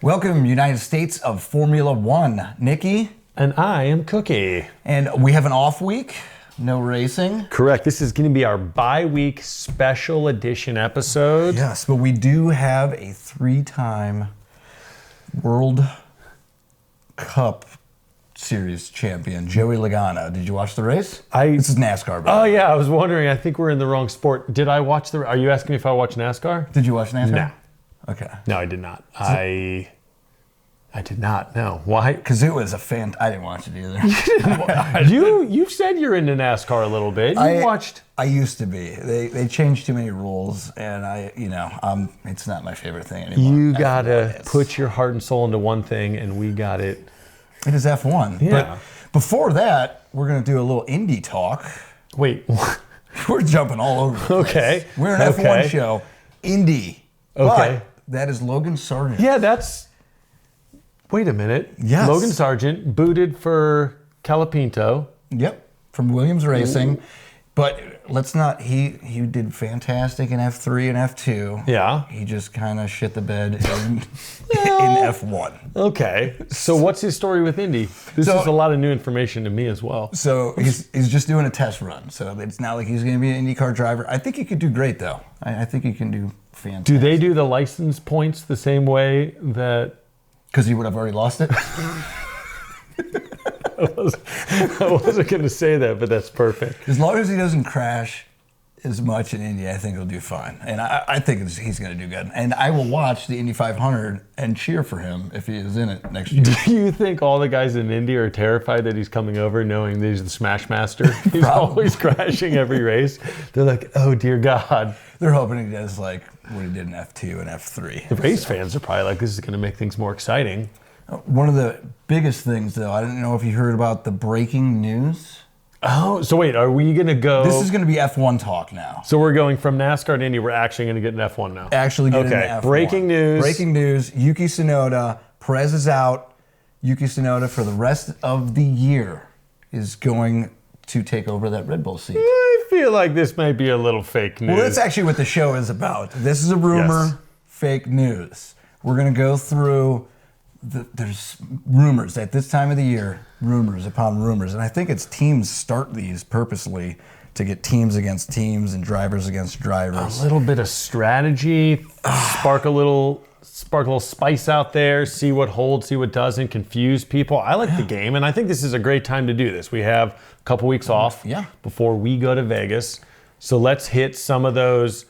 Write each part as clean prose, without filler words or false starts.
Welcome, United States of Formula One. Nikki. And I am Cookie. And we have an off week, no racing. Correct. This is going to be our bi-week special edition episode. Yes, but we do have a 3-time World Cup Series champion, Joey Logano. Did you watch the race? This is NASCAR, bro. Oh, yeah. I was wondering. I think we're in the wrong sport. Did I watch the... Are you asking me if I watched NASCAR? Did you watch NASCAR? No. Okay. No, I did not. I did not. No. Why? Because it was I didn't watch it either. You've said you're into NASCAR a little bit. I used to be. They changed too many rules, and it's not my favorite thing anymore. You gotta put your heart and soul into one thing, and we got it. It is F1. Yeah. But before that, we're gonna do a little Indy talk. Wait. We're jumping all over the place. Okay. We're an F1 show. Indy. Okay. But that is Logan Sargent. Yeah, that's... Wait a minute. Yes. Logan Sargent booted for Calapinto. Yep. From Williams Racing. But let's not... He did fantastic in F3 and F2. Yeah. He just kind of shit the bed in F1. Okay. So what's his story with Indy? This is a lot of new information to me as well. So he's just doing a test run. So it's not like he's going to be an IndyCar driver. I think he could do great, though. I think he can do fantastic. Do they do the license points the same way that... Because he would have already lost it? I wasn't going to say that, but that's perfect. As long as he doesn't crash as much in Indy, I think he'll do fine. And I think he's going to do good. And I will watch the Indy 500 and cheer for him if he is in it next year. Do you think all the guys in Indy are terrified that he's coming over knowing that he's the Smash Master? He's always crashing every race. They're like, oh, dear God. They're hoping he does like what he did in F2 and F3. The race fans are probably like, this is going to make things more exciting. One of the biggest things, though, I don't know if you heard about the breaking news. Oh, so wait, are we going to go... This is going to be F1 talk now. So we're going from NASCAR to Indy. We're actually going to get an F1 now. Actually get into F1. Breaking news. Breaking news. Yuki Tsunoda. Perez is out. Yuki Tsunoda, for the rest of the year, is going to take over that Red Bull seat. I feel like this might be a little fake news. Well, that's actually what the show is about. This is a rumor, fake news. We're going to go through... There's rumors at this time of the year, rumors upon rumors. And I think it's teams start these purposely to get teams against teams and drivers against drivers. A little bit of strategy, spark a little spice out there, see what holds, see what doesn't, confuse people. I like the game, and I think this is a great time to do this. We have a couple weeks off before we go to Vegas. So let's hit some of those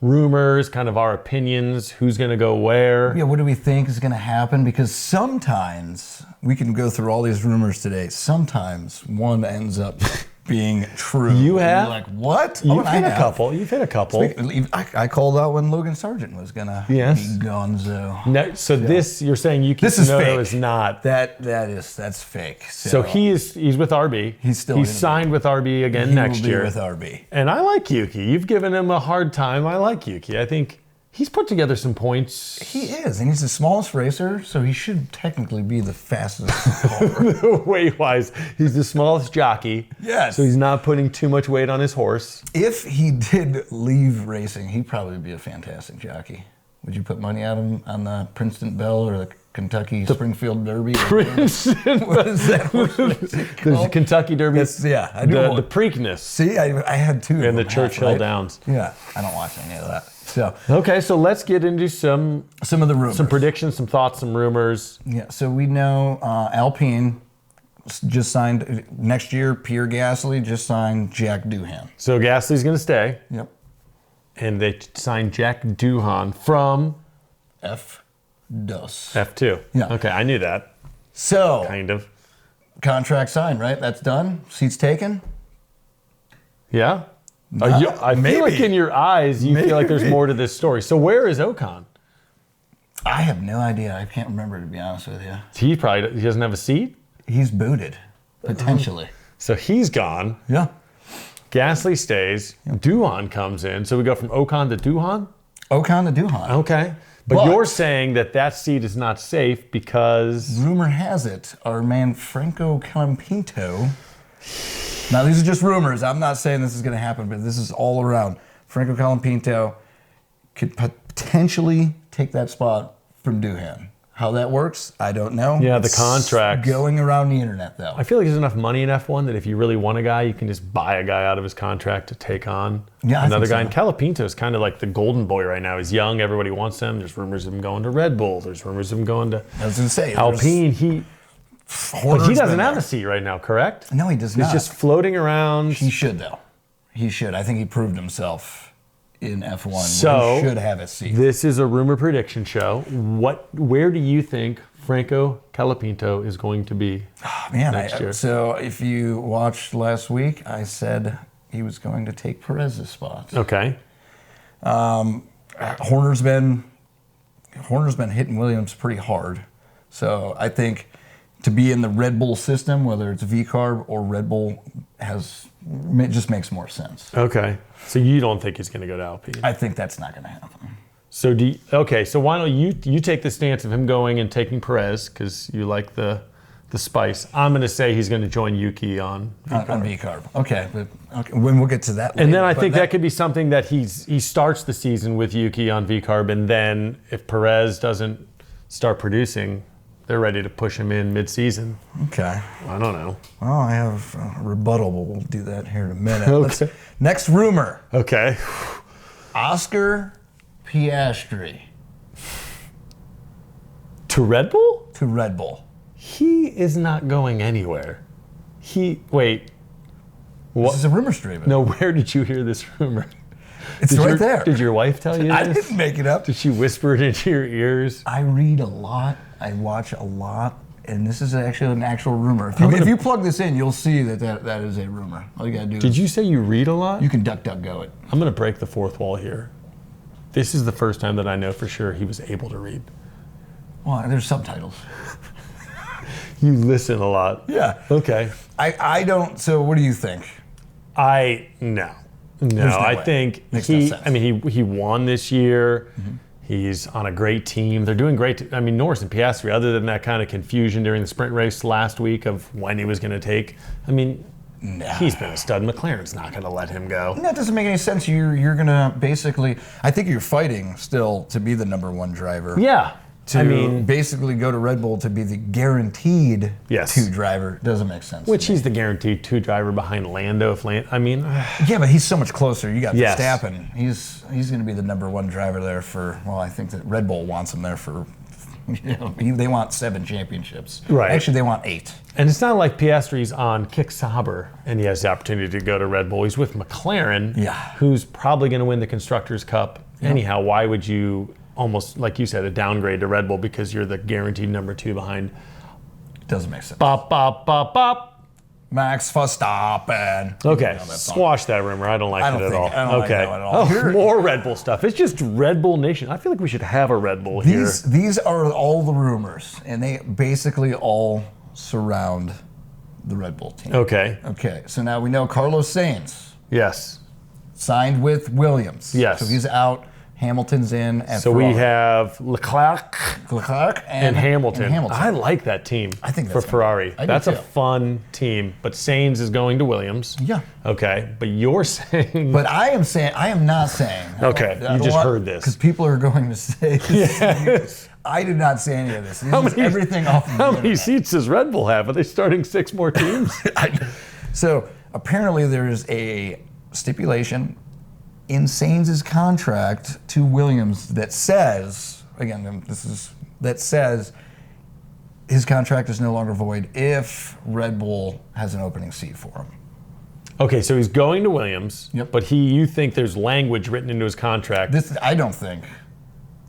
rumors, kind of our opinions, who's going to go where. Yeah, what do we think is going to happen? Because sometimes, we can go through all these rumors today, sometimes one ends up being true. You have? You're like, what? You've hit a couple. You've hit a couple. I called out when Logan Sargent was going to be gonzo. No, so this, you're saying Yuki Tsunoda is not. That's fake. So he's with RB. He's signed with RB again next year. With RB. And I like Yuki. You've given him a hard time. I like Yuki. I think he's put together some points. He is, and he's the smallest racer, so he should technically be the fastest. Weight-wise, he's the smallest jockey. Yes. So he's not putting too much weight on his horse. If he did leave racing, he'd probably be a fantastic jockey. Would you put money on him on the Princeton Bell or the Kentucky Springfield Derby? Princeton. What is that? There's the Kentucky Derby. I do. The Preakness. See, I had two. And the Churchill Downs. Yeah, I don't watch any of that. So let's get into some of the rumors, some predictions, some thoughts, some rumors. Yeah. So we know Alpine just signed next year. Pierre Gasly just signed Jack Doohan. So Gasly's going to stay. Yep. And they signed Jack Doohan from F2. Yeah. Okay, I knew that. So kind of contract signed, right? That's done. Seats taken. Yeah. I feel like in your eyes, you feel like there's more to this story. So where is Ocon? I have no idea. I can't remember, to be honest with you. He doesn't have a seat? He's booted, potentially. So he's gone. Yeah. Gasly stays. Doohan comes in. So we go from Ocon to Doohan? Ocon to Doohan. Okay. But you're saying that seat is not safe because... Rumor has it, our man Franco Colapinto... Now, these are just rumors. I'm not saying this is going to happen, but this is all around. Franco Colapinto could potentially take that spot from Doohan. How that works, I don't know. Yeah, the It's contracts. going around the internet, though. I feel like there's enough money in F1 that if you really want a guy, you can just buy a guy out of his contract to take on another guy. And Calapinto is kind of like the golden boy right now. He's young. Everybody wants him. There's rumors of him going to Red Bull. There's rumors of him going to Alpine. He doesn't have a seat right now, correct? No, he does not. He's just floating around. He should, though. He should. I think he proved himself in F1. So he should have a seat. This is a rumor prediction show. Where do you think Franco Calapinto is going to be next year? So if you watched last week, I said he was going to take Perez's spot. Okay. Horner's been hitting Williams pretty hard. So I think to be in the Red Bull system, whether it's V-Carb or Red Bull, just makes more sense. Okay. So you don't think he's going to go to Alpine? I think that's not going to happen. So so why don't you take the stance of him going and taking Perez because you like the spice. I'm going to say he's going to join Yuki on V-Carb. On V-Carb. Okay, when we'll get to that later. And then I think that could be something that he starts the season with Yuki on V-Carb, and then if Perez doesn't start producing, they're ready to push him in mid-season. Okay. I don't know. Well, I have a rebuttal, but we'll do that here in a minute. Okay. Next rumor. Okay. Oscar Piastri. To Red Bull? To Red Bull. He is not going anywhere. Wait. What? This is a rumor stream. No, where did you hear this rumor? It's right there. Did your wife tell you this? I didn't make it up. Did she whisper it into your ears? I read a lot. I watch a lot. And this is actually an actual rumor. If you plug this in, you'll see that is a rumor. All you got to do Did you say you read a lot? You can DuckDuckGo it. I'm going to break the fourth wall here. This is the first time that I know for sure he was able to read. Well, there's subtitles. You listen a lot. Yeah. Okay. I don't. So what do you think? No. I think he won this year. Mm-hmm. He's on a great team. They're doing great. Norris and Piastri, other than that kind of confusion during the sprint race last week of when he was going to take, he's been a stud. McLaren's not going to let him go. That doesn't make any sense. You're going to basically, I think you're fighting still to be the number one driver. Yeah. Basically go to Red Bull to be the guaranteed two driver doesn't make sense. Which he's the guaranteed two driver behind Lando. Yeah, but he's so much closer. You got Verstappen. He's going to be the number one driver there for. Well, I think that Red Bull wants him there for. They want 7 championships. Right. Actually, they want 8. And it's not like Piastri's on Kick Sauber and he has the opportunity to go to Red Bull. He's with McLaren, who's probably going to win the Constructors' Cup. Yep. Anyhow, why would you? Almost like you said, a downgrade to Red Bull because you're the guaranteed number 2 behind. Doesn't make sense. Bop, bop, bop, bop. Max Verstappen. Okay, squash that rumor. I don't like it at all. I don't like that at all. More Red Bull stuff. It's just Red Bull Nation. I feel like we should have a Red Bull here. These are all the rumors, and they basically all surround the Red Bull team. Okay. So now we know Carlos Sainz. Yes. Signed with Williams. Yes. So he's out. Hamilton's in. So we have Leclerc and Hamilton. I like that team. I think for Ferrari. That's a fun team. But Sainz is going to Williams. Yeah. Okay. But you're saying. But I am not saying. Okay. You just heard this. Because people are going to say. Yes. I did not say any of this. Everything off the How many seats does Red Bull have? Are they starting 6 more teams? So apparently there is a stipulation in Sainz's contract to Williams that says, his contract is no longer void if Red Bull has an opening seat for him. Okay, so he's going to Williams, but you think there's language written into his contract. I don't think.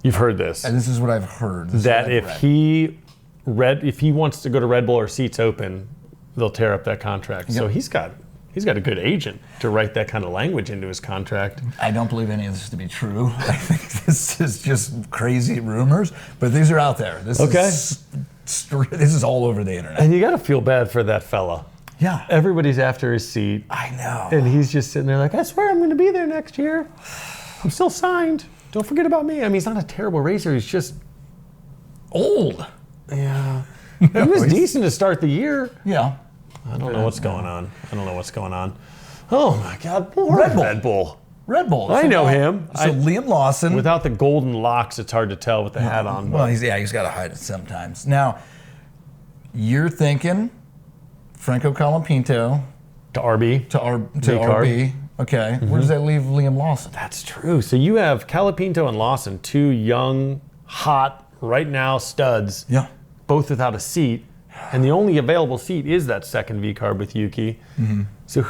You've heard this. And this is what I've heard. That if he wants to go to Red Bull or seats open, they'll tear up that contract. Yep. So he's got a good agent to write that kind of language into his contract. I don't believe any of this to be true. I think this is just crazy rumors, but these are out there. This is all over the internet. And you got to feel bad for that fella. Yeah. Everybody's after his seat. I know. And he's just sitting there like, I swear I'm going to be there next year. I'm still signed. Don't forget about me. He's not a terrible racer. He's just old. Yeah. He was decent to start the year. Yeah. I don't know what's going on. Oh my God, more Red Bull. Red Bull. I know him. So Liam Lawson. Without the golden locks, it's hard to tell with the hat on. Well, he's got to hide it sometimes. Now, you're thinking Franco Colapinto To RB. to RB. Okay. Where does that leave Liam Lawson? That's true. So you have Colapinto and Lawson, two young, hot, right now studs. Yeah. Both without a seat. And the only available seat is that second V-carb with Yuki. So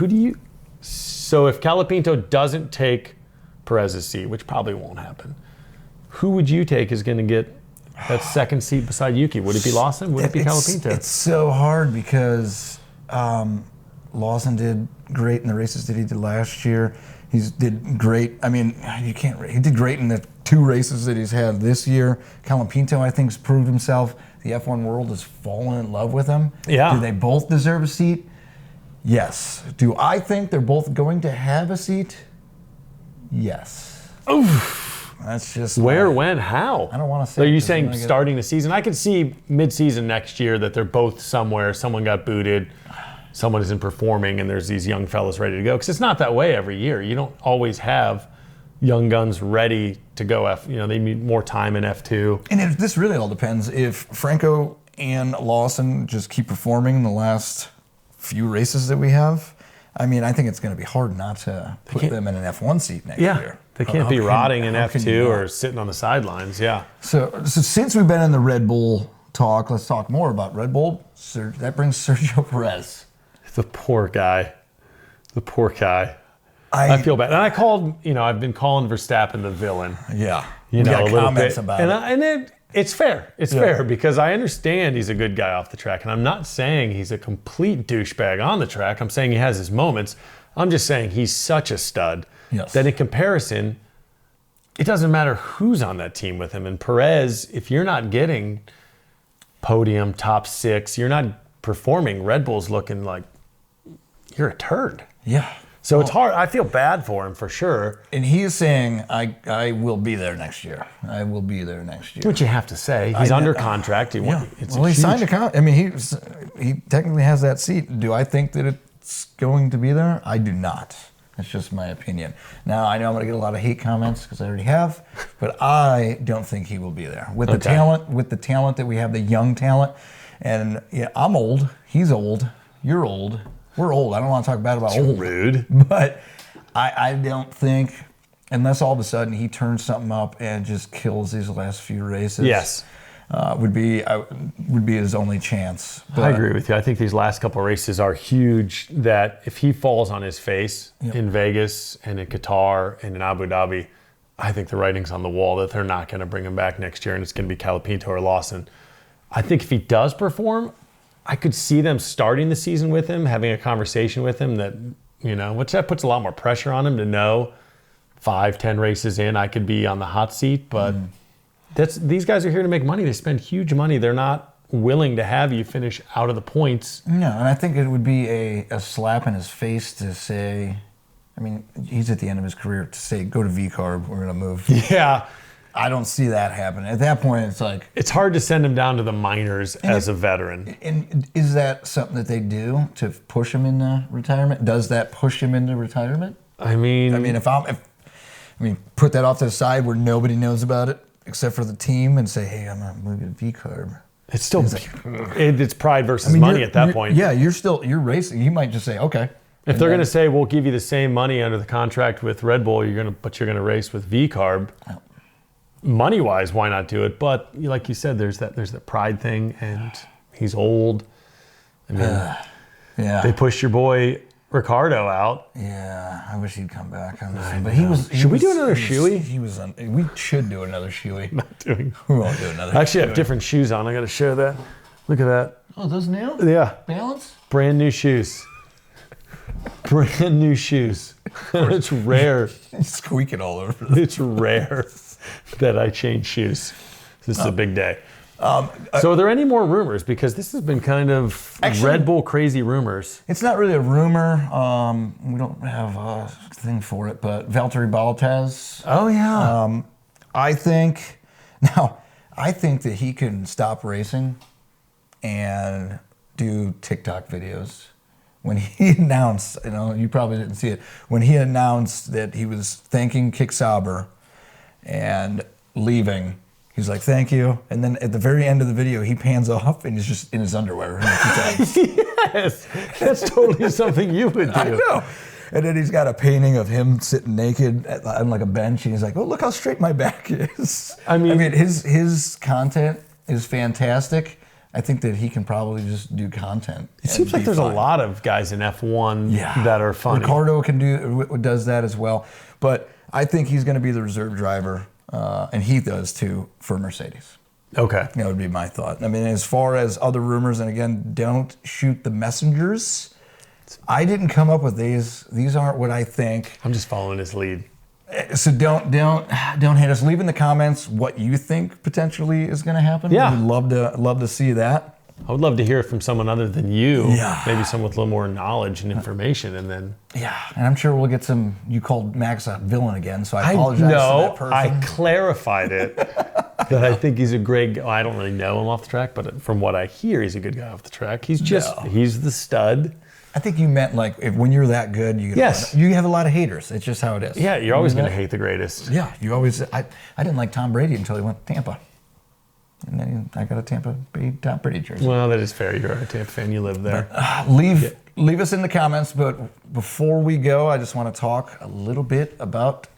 So if Colapinto doesn't take Perez's seat, which probably won't happen, who would you take is going to get that second seat beside Yuki? Would it be Lawson? Would it be Colapinto? It's so hard because Lawson did great in the races that he did last year. He did great. I mean, he did great in the 2 races that he's had this year. Colapinto, I think, has proved himself. The F1 world has fallen in love with him. Yeah. Do they both deserve a seat? Yes. Do I think they're both going to have a seat? Yes. Oof. That's just Where, when, how? I don't want to say. So are you saying starting the season? I could see mid-season next year that they're both somewhere. Someone got booted. Someone isn't performing, and there's these young fellas ready to go. Because it's not that way every year. You don't always have young guns ready to go. They need more time in F2. And this really all depends. If Franco and Lawson just keep performing in the last few races that we have, I mean, I think it's going to be hard not to put them in an F1 seat next year. They can't be rotting in F2 or sitting on the sidelines. Yeah. So since we've been in the Red Bull talk, let's talk more about Red Bull. That brings Sergio Perez. The poor guy. I feel bad. And I called, I've been calling Verstappen the villain. Yeah. A little comments bit. about it. It's fair. It's fair because I understand he's a good guy off the track. And I'm not saying he's a complete douchebag on the track. I'm saying he has his moments. I'm just saying he's such a stud that in comparison, it doesn't matter who's on that team with him. And Perez, if you're not getting podium, top 6, you're not performing, Red Bull's looking like you're a turd. Yeah. So it's hard. I feel bad for him for sure. And he is saying, I will be there next year. I will be there next year. What you have to say. He's under contract. He signed a contract. I mean, he technically has that seat. Do I think that it's going to be there? I do not. That's just my opinion. Now, I know I'm going to get a lot of hate comments because I already have, but I don't think he will be there. With the talent that we have, the young talent, and I'm old. He's old. You're old. We're old. I don't want to talk bad about old. Rude. But I don't think, unless all of a sudden he turns something up and just kills these last few races. Yes. Would be his only chance. But, I agree with you. I think these last couple of races are huge, that if he falls on his face in Vegas and in Qatar and in Abu Dhabi, I think the writing's on the wall that they're not going to bring him back next year and it's going to be Colapinto or Lawson. I think if he does perform, I could see them starting the season with him, having a conversation with him that, which that puts a lot more pressure on him to know 5-10 races in, I could be on the hot seat. But these guys are here to make money. They spend huge money. They're not willing to have you finish out of the points. No, and I think it would be a slap in his face to say, I mean, he's at the end of his career, to say, go to V-carb, we're going to move. Yeah. I don't see that happening. At that point, it's like... It's hard to send him down to the minors as a veteran. And is that something that they do to push him into retirement? Does that push him into retirement? I mean, put that off to the side where nobody knows about it except for the team and say, hey, I'm going to go to V-carb. It's still... It's pride versus money at that point. Yeah, you're racing. You might just say, okay. If they're going to say, we'll give you the same money under the contract with Red Bull, but you're going to race with V-carb... Oh. Money-wise, why not do it? But like you said, there's that pride thing, and he's old. I mean, they pushed your boy Ricardo out. Yeah, I wish he'd come back. But should we do another shoey? We should do another shoey. Not doing. We won't do another. I actually have different shoes on. I got to show that. Look at that. Oh, those new? Yeah. Balance? Brand new shoes. Brand new shoes. It's rare. Squeak it all over. It's rare that I change shoes. This is a big day. So are there any more rumors? Because this has been kind of Red Bull crazy rumors. It's not really a rumor. We don't have a thing for it, but Valtteri Bottas. Oh, yeah. I think that he can stop racing and do TikTok videos when he announced, you probably didn't see it, when he announced that he was thanking Kick Sauber and leaving, he's like, thank you. And then at the very end of the video, he pans off and he's just in his underwear. Yes, that's totally something you would do. I know. And then he's got a painting of him sitting naked on like a bench. And he's like, oh, look how straight my back is. I mean his content is fantastic. I think that he can probably just do content. It seems like there's a lot of guys in F1 that are funny. Ricardo does that as well. But I think he's going to be the reserve driver, and he does too, for Mercedes. Okay. That would be my thought. I mean, as far as other rumors, and again, don't shoot the messengers. I didn't come up with these. These aren't what I think. I'm just following his lead. So don't hate us. Leave in the comments what you think potentially is going to happen. Yeah. We'd love to see that. I would love to hear it from someone other than you. Yeah. Maybe someone with a little more knowledge and information, and then. Yeah, and I'm sure we'll get some. You called Max a villain again, so I apologize to that person. I clarified that I think he's a great guy. I don't really know him off the track, but from what I hear, he's a good guy off the track. He's the stud. I think you meant like when you're that good, you have a lot of haters. It's just how it is. Yeah, you're always going to hate the greatest. Yeah, you always. I didn't like Tom Brady until he went to Tampa, and then I got a Tampa Bay Tom Brady jersey. Well, that is fair. You're a Tampa fan. You live there. Leave us in the comments. But before we go, I just want to talk a little bit about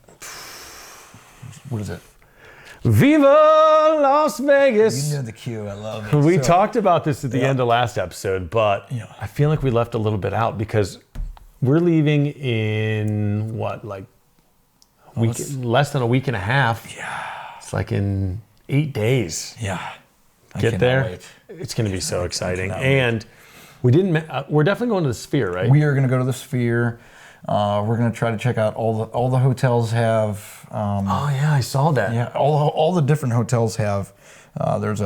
what is it? Viva Las Vegas! You know the cue. I love it. We talked about this at the end of last episode, but I feel like we left a little bit out because we're leaving in less than a week and a half. Yeah. It's like in 8 days. Yeah. Get there. Wait. It's going to be so exciting. And we're definitely going to the Sphere, right? We are going to go to the Sphere. We're going to try to check out all the hotels have. I saw that. Yeah, all the different hotels have. There's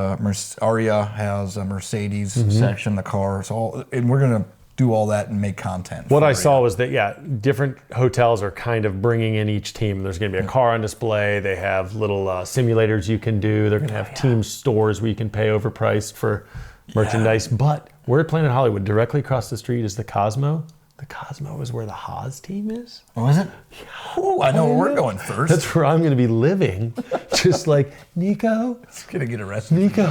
Aria has a Mercedes section, the cars, and we're going to do all that and make content. What I saw was that different hotels are kind of bringing in each team. There's going to be a car on display. They have little simulators you can do. They're going to have team stores where you can pay overpriced for merchandise. But we're at Planet Hollywood. Directly across the street is the Cosmo. The Cosmo is where the Haas team is. Oh, is it? Oh, I know where we're going first. That's where I'm going to be living. Just like, Nico. He's going to get arrested. Nico,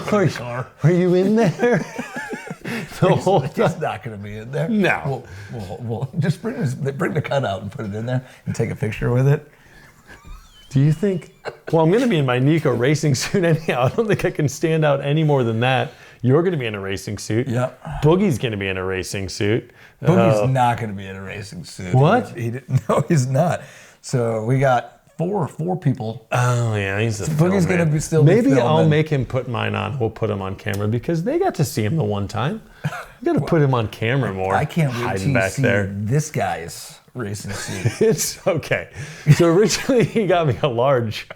are you in there? He's not going to be in there. No. We'll just bring the cutout and put it in there and take a picture with it. Do you think? Well, I'm going to be in my Nico racing suit anyhow. I don't think I can stand out any more than that. You're going to be in a racing suit. Yep. Boogie's going to be in a racing suit. Boogie's not going to be in a racing suit. What? No, he's not. So we got four people. Oh yeah, he's a Boogie's going to be still. Maybe I'll make him put mine on. We'll put him on camera because they got to see him the one time. We got to put him on camera more. I can't wait to see this guy's racing suit. It's okay. So originally he got me a large,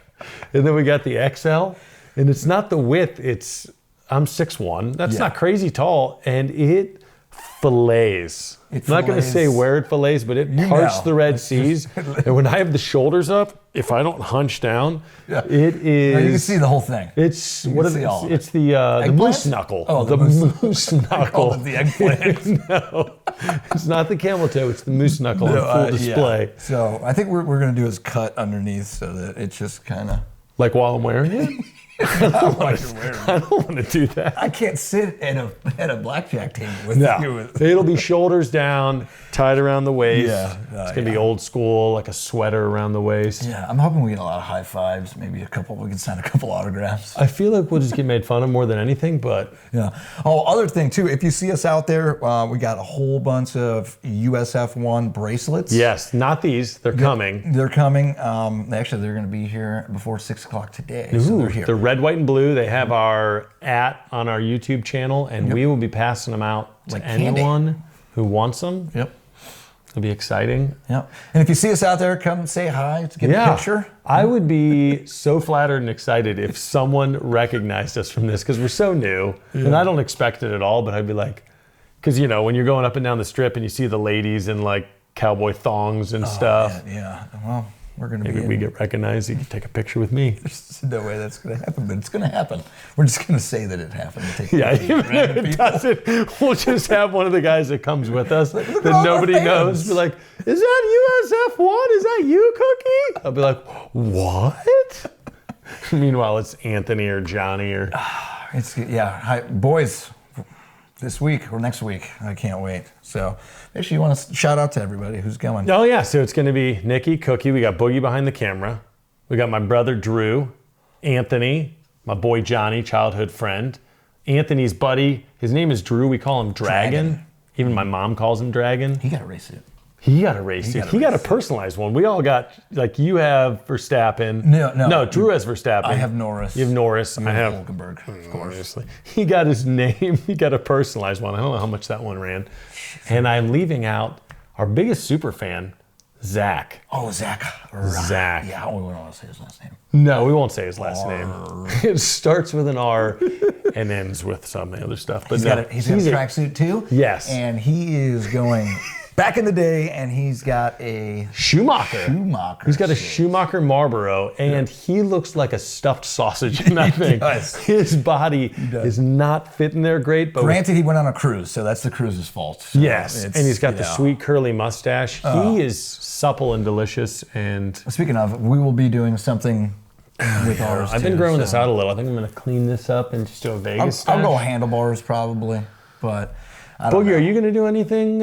and then we got the XL, and it's not the width. I'm 6'1". That's not crazy tall, and it fillets. I'm not going to say where it fillets, but it parts the Red Seas. And when I have the shoulders up, if I don't hunch down, it is. No, you can see the whole thing. It's It's the moose knuckle. Oh, the moose knuckle. I call it the eggplant. No, it's not the camel toe. It's the moose knuckle on full display. Yeah. So I think what we're going to do is cut underneath so that it's just kind of like while I'm wearing it. I don't want to do that. I can't sit at a blackjack table with you. It'll be shoulders down, tied around the waist. Yeah. It's going to be old school, like a sweater around the waist. Yeah, I'm hoping we get a lot of high fives, maybe we can sign a couple autographs. I feel like we'll just get made fun of more than anything, but... Yeah. Oh, other thing, too, if you see us out there, we got a whole bunch of USF1 bracelets. Yes, not these. They're coming. They're coming. Actually, they're going to be here before 6 o'clock today. Ooh, so they're here. They're red, white, and blue. They have our on our YouTube channel, and we will be passing them out to anyone who wants them. Yep. It'll be exciting. Yep. And if you see us out there, come say hi to get a picture. I would be so flattered and excited if someone recognized us from this because we're so new, and I don't expect it at all, but I'd be like, because, when you're going up and down the strip and you see the ladies in like cowboy thongs and stuff. Yeah. Well, We're going to Maybe we get recognized. You can take a picture with me. There's no way that's going to happen, but it's going to happen. We're just going to say that it happened. Yeah, even if it doesn't, we'll just have one of the guys that comes with us that nobody knows be like, is that USF1? Is that you, Cookie? I'll be like, what? Meanwhile, it's Anthony or Johnny or... Hi, boys, this week or next week. I can't wait. So make sure you want to shout out to everybody who's going. Oh, yeah. So it's going to be Nikki, Cookie. We got Boogie behind the camera. We got my brother, Drew, Anthony, my boy, Johnny, childhood friend. Anthony's buddy, his name is Drew. We call him Dragon. Even my mom calls him Dragon. He got a race suit. He got a race suit. He got a personalized one. We all got, like, you have Verstappen. No, Drew has Verstappen. I have Norris. You have Norris. I have Hulkenberg, of course. Obviously. He got his name. He got a personalized one. I don't know how much that one ran. And I'm leaving out our biggest super fan, Zach. Oh, Zach. Zach. Yeah, we don't want to say his last name. No, we won't say his last name. It starts with an R and ends with some other stuff. But he's got a tracksuit too. Yes. And he is going back in the day, and he's got a Schumacher. He's got a Schumacher Marlboro, and he looks like a stuffed sausage in that thing. Does. His body is not fitting there great. But granted, he went on a cruise, so that's the cruise's fault. So yes, and he's got the sweet curly mustache. He is supple and delicious. And speaking of, we will be doing something with ours. I've been growing this out a little. I think I'm going to clean this up and just do a Vegas I'll go handlebars probably, but I don't Boogie, know. are you going to do anything?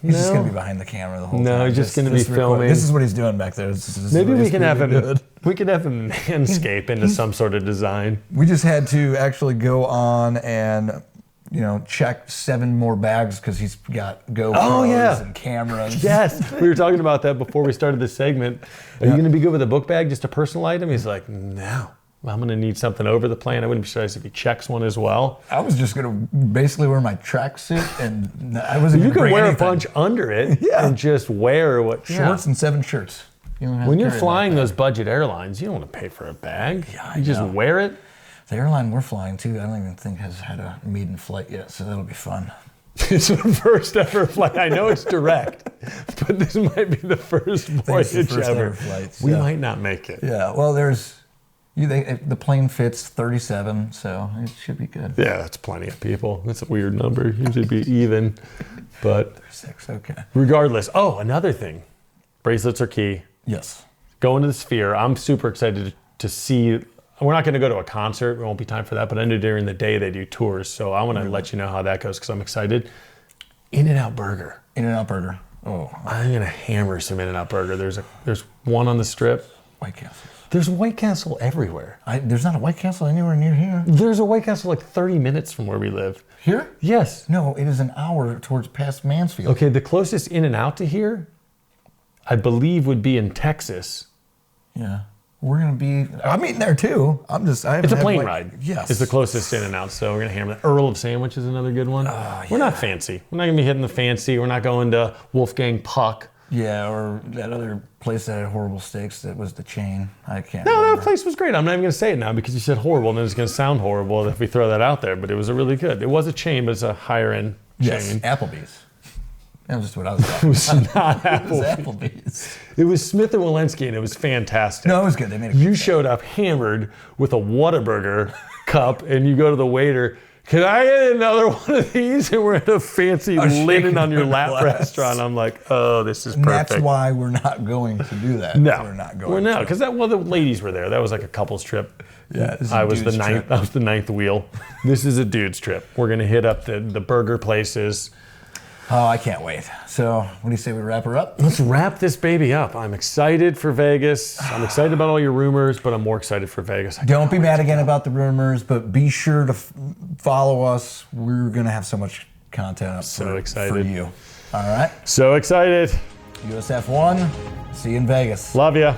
He's just going to be behind the camera the whole time. No, he's just going to be filming. This is what he's doing back there. Maybe we can have him. We could have him manscape into some sort of design. We just had to actually go on and check 7 more bags because he's got GoPros and cameras. Yes, we were talking about that before we started this segment. Are you going to be good with a book bag, just a personal item? He's like, no. I'm going to need something over the plane. I wouldn't be surprised if he checks one as well. I was just going to basically wear my tracksuit, and I wasn't. You can wear anything. a bunch under it and just wear what shorts and 7 shirts. When you're flying those budget airlines, you don't want to pay for a bag. Yeah, you just wear it. The airline we're flying to, I don't even think has had a maiden flight yet, so that'll be fun. It's the first ever flight. I know it's direct, but this might be the first voyage ever. Flights, we might not make it. Yeah, well, the plane fits 37, so it should be good. Yeah, that's plenty of people. That's a weird number. Usually be even, but 6, okay. Regardless. Oh, another thing. Bracelets are key. Yes. Going to the Sphere. I'm super excited to see. We're not going to go to a concert. There won't be time for that, but I know during the day they do tours, so I want to let you know how that goes because I'm excited. In-N-Out Burger. In-N-Out Burger. Oh. I'm going to hammer some In-N-Out Burger. There's one on the Strip. White Castle. There's White Castle everywhere. There's not a White Castle anywhere near here. There's a White Castle like 30 minutes from where we live. Here? Yes. No, it is an hour towards past Mansfield. Okay, the closest In-N-Out to here, I believe, would be in Texas. Yeah. We're going to be... I'm eating there too. It's a plane ride. Yes. It's the closest In-N-Out, so we're going to hammer that. Earl of Sandwich is another good one. We're not fancy. We're not going to be hitting the fancy. We're not going to Wolfgang Puck. Yeah, or that other place that had horrible steaks that was the chain. I can't No, remember. that place was great. I'm not even going to say it now because you said horrible, and then it's going to sound horrible if we throw that out there, but it was a really good. It was a chain, but it's a higher-end chain. Applebee's. That was just what I was talking It was not about. It was Applebee's. Applebee's. It was Smith & Walensky, and it was fantastic. No, it was good. They made it. You showed up hammered with a Whataburger cup, and you go to the waiter, can I get another one of these? And we're at a fancy linen on your lap restaurant. I'm like, oh, this is perfect. And that's why we're not going to do that. No, we're not going. We're not because the ladies were there. That was like a couple's trip. Yeah, I was the ninth wheel. This is a dude's trip. We're gonna hit up the burger places. Oh, I can't wait. So, what do you say we wrap her up? Let's wrap this baby up. I'm excited for Vegas. I'm excited about all your rumors, but I'm more excited for Vegas. Don't be mad again about the rumors, but be sure to follow us. We're going to have so much content up for you. All right? So excited. USF1. See you in Vegas. Love ya.